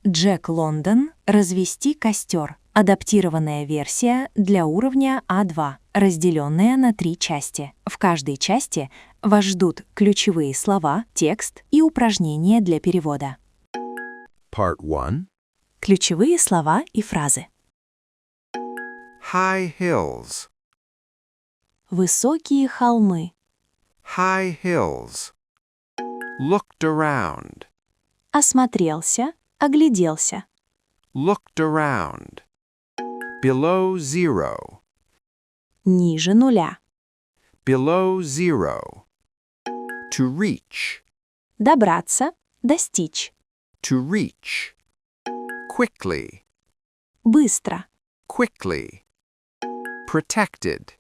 Джек Лондон «Развести костер». Адаптированная версия для уровня А2, разделенная на 3 части. В каждой части вас ждут ключевые слова, текст и упражнения для перевода. Part 1. Ключевые слова и фразы. High hills. Высокие холмы. High hills. Looked around. Осмотрелся, огляделся. Looked around. Below zero. Ниже нуля. Below zero. To reach. Добраться, достичь. To reach. Quickly. Быстро. Quickly. Protected.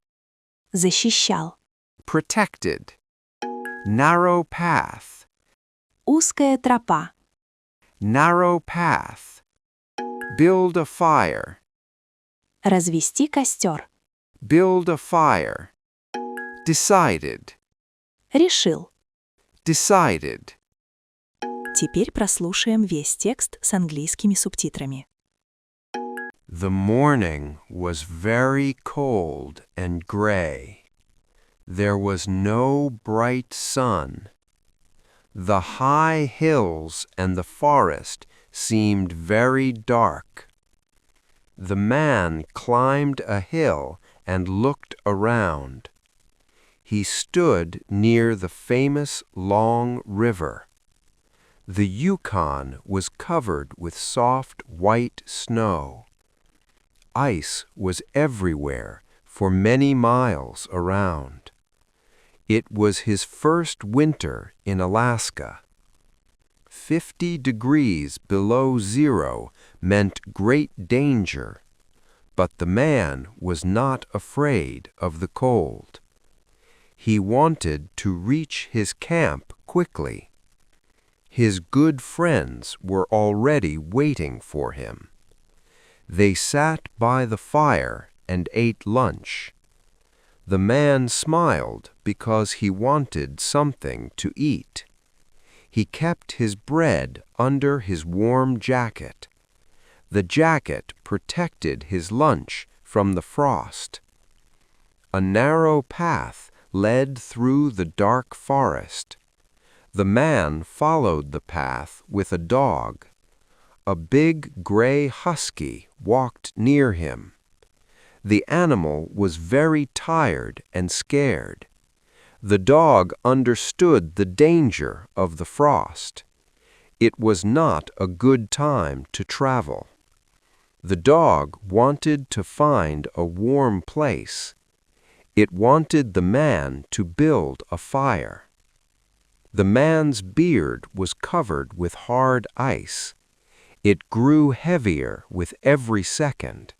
Защищал. Protected. Narrow path. Узкая тропа. Narrow path. Build a fire. Развести костер. Build a fire. Decided. Решил. Decided. Теперь прослушаем весь текст с английскими субтитрами. The morning was very cold and gray. There was no bright sun. The high hills and the forest seemed very dark. The man climbed a hill and looked around. He stood near the famous long river. The Yukon was covered with soft white snow. Ice was everywhere for many miles around. It was his first winter in Alaska. 50 degrees below zero meant great danger, but the man was not afraid of the cold. He wanted to reach his camp quickly. His good friends were already waiting for him. They sat by the fire and ate lunch. The man smiled because he wanted something to eat. He kept his bread under his warm jacket. The jacket protected his lunch from the frost. A narrow path led through the dark forest. The man followed the path with a dog. A big gray husky walked near him. The animal was very tired and scared. The dog understood the danger of the frost. It was not a good time to travel. The dog wanted to find a warm place. It wanted the man to build a fire. The man's beard was covered with hard ice. It grew heavier with every second.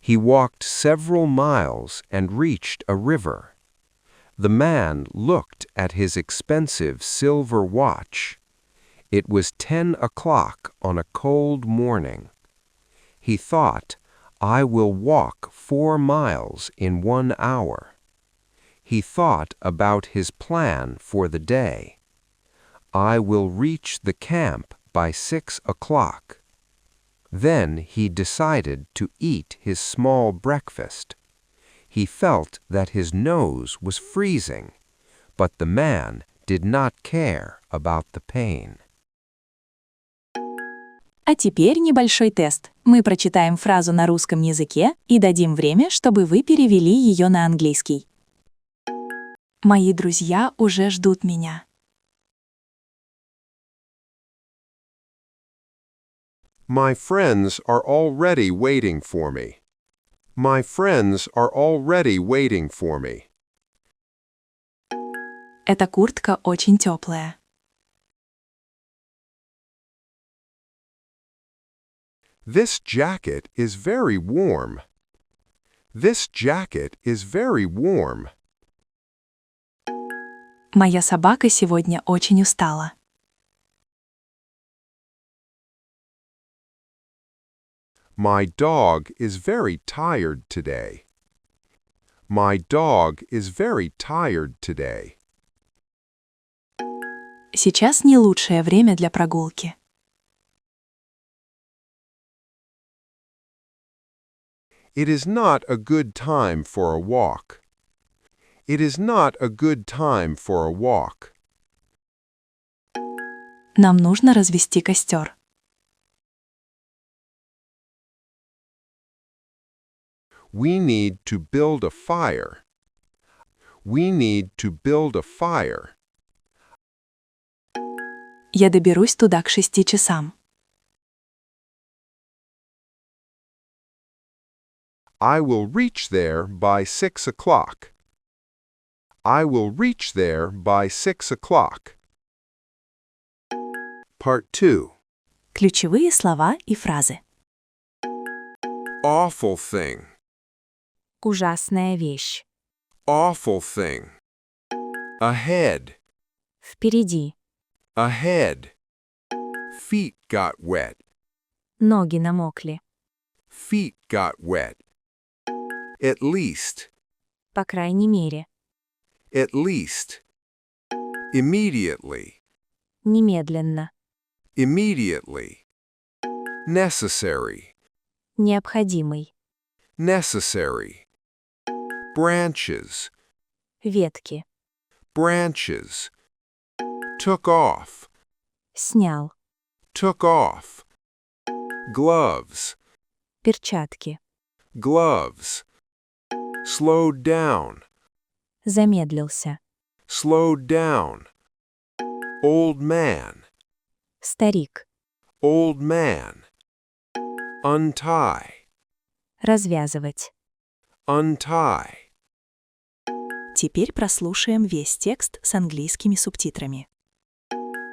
He walked several miles and reached a river. The man looked at his expensive silver watch. It was 10 o'clock on a cold morning. He thought, I will walk 4 miles in 1 hour. He thought about his plan for the day. I will reach the camp by 6 o'clock. Then he decided to eat his small breakfast. He felt that his nose was freezing, but the man did not care about the pain. А теперь небольшой тест. Мы прочитаем фразу на русском языке и дадим время, чтобы вы перевели ее на английский. Мои друзья уже ждут меня. My friends are already waiting for me. My friends are already waiting for me. Эта куртка очень теплая. This jacket is very warm. This jacket is very warm. Моя собака сегодня очень устала. My dog is very tired today. My dog is very tired today. Сейчас не лучшее время для прогулки. It is not a good time for a walk. It is not a good time for a walk. Нам нужно развести костер. We need to build a fire. We need to build a fire. Я доберусь туда к 6 часам. I will reach there by 6 o'clock. I will reach there by 6 o'clock. Part 2. Ключевые слова и фразы. Awful thing. Ужасная вещь. Awful thing. Ahead. Впереди. Ahead. Feet got wet. Ноги намокли. Feet got wet. At least. По крайней мере. At least. Immediately. Немедленно. Immediately. Necessary. Необходимый. Necessary. Branches. Ветки. Branches. Took off. Снял. Took off. Gloves. Перчатки. Gloves. Slowed down. Замедлился. Slowed down. Old man. Старик. Old man. Untie. Развязывать. Untie. Теперь прослушаем весь текст с английскими субтитрами.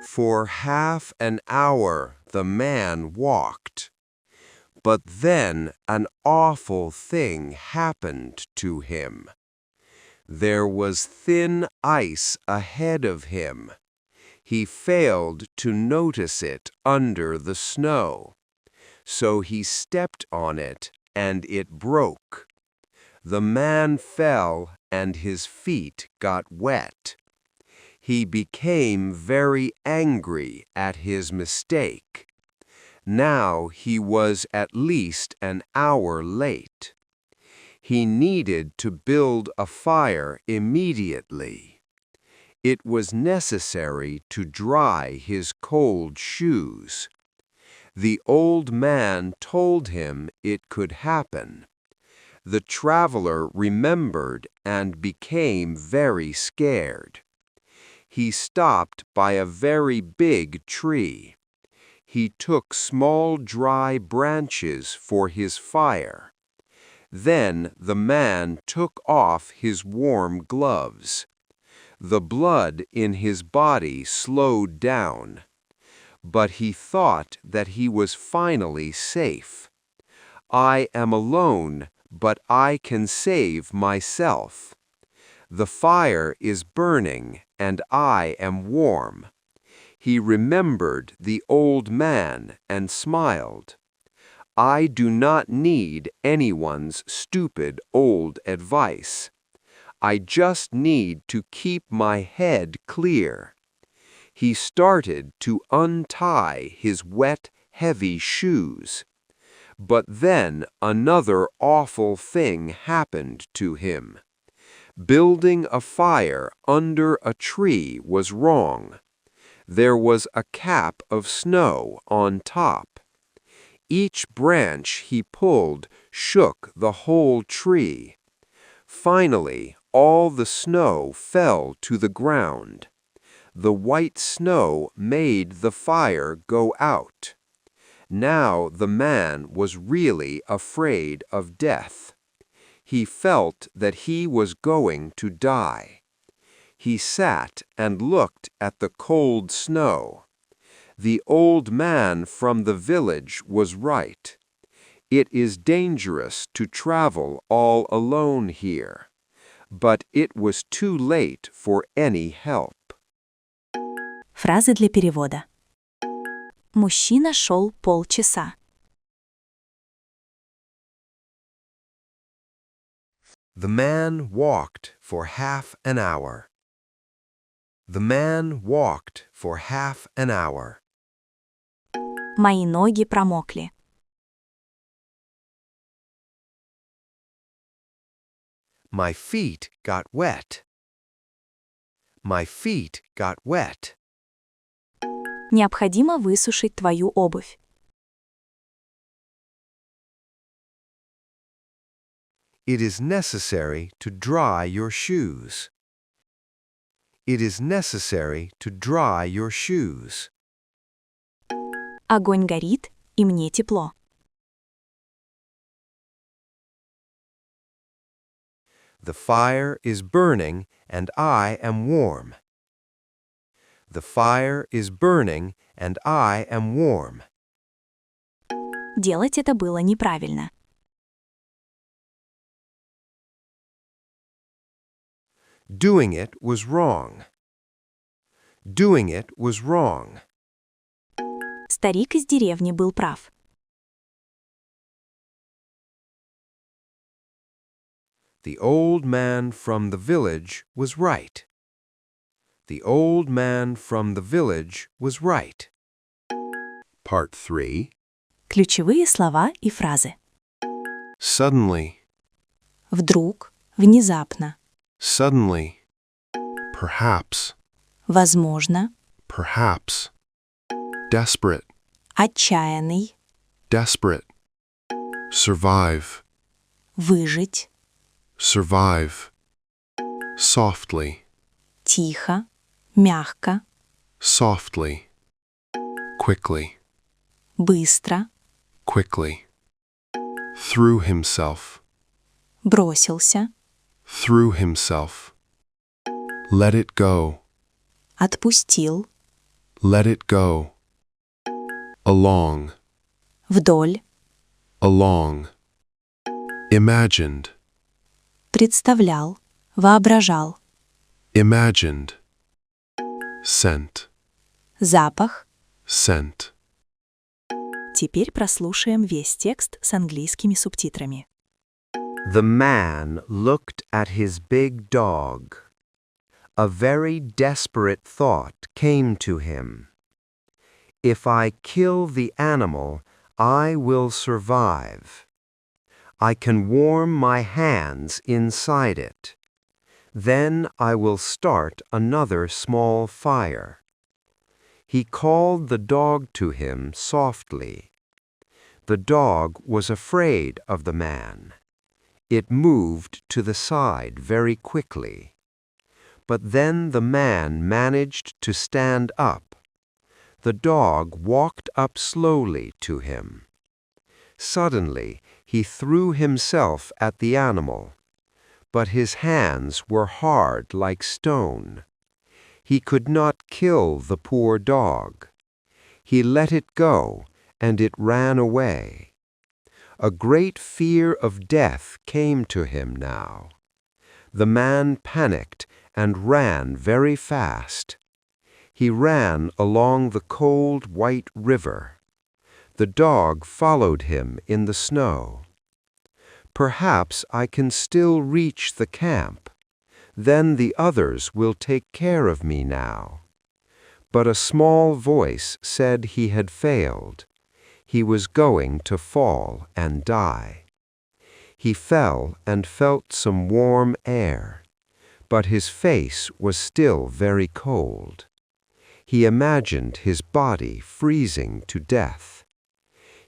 For half an hour the man walked, but then an awful thing happened to him. There was thin ice ahead of him. He failed to notice it under the snow, so he stepped on it and it broke. The man fell and his feet got wet. He became very angry at his mistake. Now he was at least an hour late. He needed to build a fire immediately. It was necessary to dry his cold shoes. The old man told him it could happen. The traveler remembered and became very scared. He stopped by a very big tree. He took small dry branches for his fire. Then the man took off his warm gloves. The blood in his body slowed down, but he thought that he was finally safe. I am alone, but I can save myself. The fire is burning, and I am warm. He remembered the old man and smiled. I do not need anyone's stupid old advice. I just need to keep my head clear. He started to untie his wet, heavy shoes. But then another awful thing happened to him. Building a fire under a tree was wrong. There was a cap of snow on top. Each branch he pulled shook the whole tree. Finally, all the snow fell to the ground. The white snow made the fire go out. Now the man was really afraid of death. He felt that he was going to die. He sat and looked at the cold snow. The old man from the village was right. It is dangerous to travel all alone here. But it was too late for any help. Фразы для перевода. Мужчина шел полчаса. The man walked for half an hour. The man walked for half an hour. Мои ноги промокли. My feet got wet. My feet got wet. Необходимо высушить твою обувь. It is necessary to dry your shoes. It is necessary to dry your shoes. Огонь горит, и мне тепло. The fire is burning, and I am warm. The fire is burning, and I am warm. Делать это было неправильно. Doing it was wrong. Doing it was wrong. Старик из деревни был прав. The old man from the village was right. The old man from the village was right. Part 3. Ключевые слова и фразы. Suddenly, Вдруг, внезапно, suddenly. Perhaps, возможно, perhaps. Desperate, отчаянный, desperate. Survive, выжить, survive. Softly, тихо, мягко, softly. Quickly, быстро, quickly. Threw himself, бросился, threw himself. Let it go, отпустил, let it go. Along, вдоль, along. Imagined, представлял, воображал, imagined. Scent, запах. scent. Теперь прослушаем весь текст с английскими субтитрами. The man looked at his big dog. A very desperate thought came to him. If I kill the animal, I will survive. I can warm my hands inside it. Then I will start another small fire. He called the dog to him softly. The dog was afraid of the man. It moved to the side very quickly. But then the man managed to stand up. The dog walked up slowly to him. Suddenly, he threw himself at the animal, but his hands were hard like stone. He could not kill the poor dog. He let it go, and it ran away. A great fear of death came to him now. The man panicked and ran very fast. He ran along the cold white river. The dog followed him in the snow. Perhaps I can still reach the camp. Then the others will take care of me now. But a small voice said he had failed. He was going to fall and die. He fell and felt some warm air, but his face was still very cold. He imagined his body freezing to death.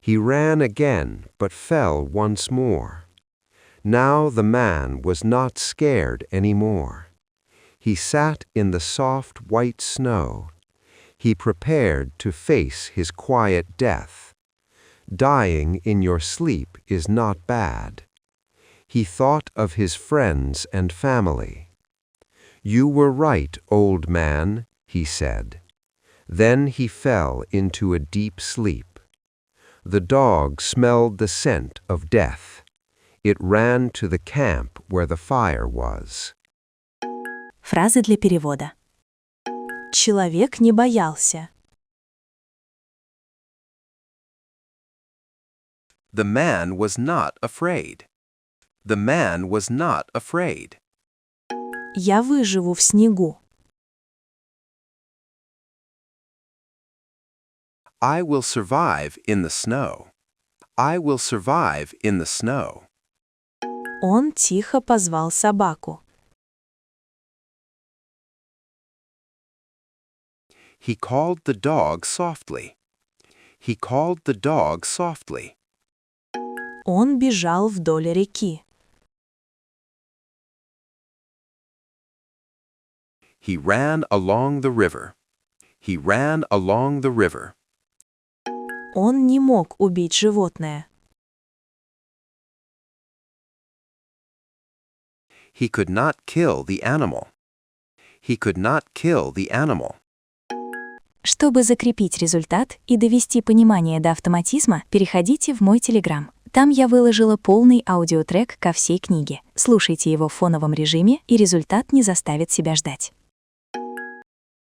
He ran again, but fell once more. Now the man was not scared anymore. He sat in the soft white snow. He prepared to face his quiet death. Dying in your sleep is not bad. He thought of his friends and family. You were right, old man, he said. Then he fell into a deep sleep. The dog smelled the scent of death. It ran to the camp where the fire was. Фразы для перевода. Человек не боялся. The man was not afraid. The man was not afraid. Я выживу в снегу. I will survive in the snow. I will survive in the snow. Он тихо позвал собаку. He called the dog softly. He called the dog softly. Он бежал вдоль реки. He ran along the river. He ran along the river. Он не мог убить животное. He could not kill the animal. He could not kill the animal. Чтобы закрепить результат и довести понимание до автоматизма, переходите в мой Телеграм. Там я выложила полный аудиотрек ко всей книге. Слушайте его в фоновом режиме, и результат не заставит себя ждать.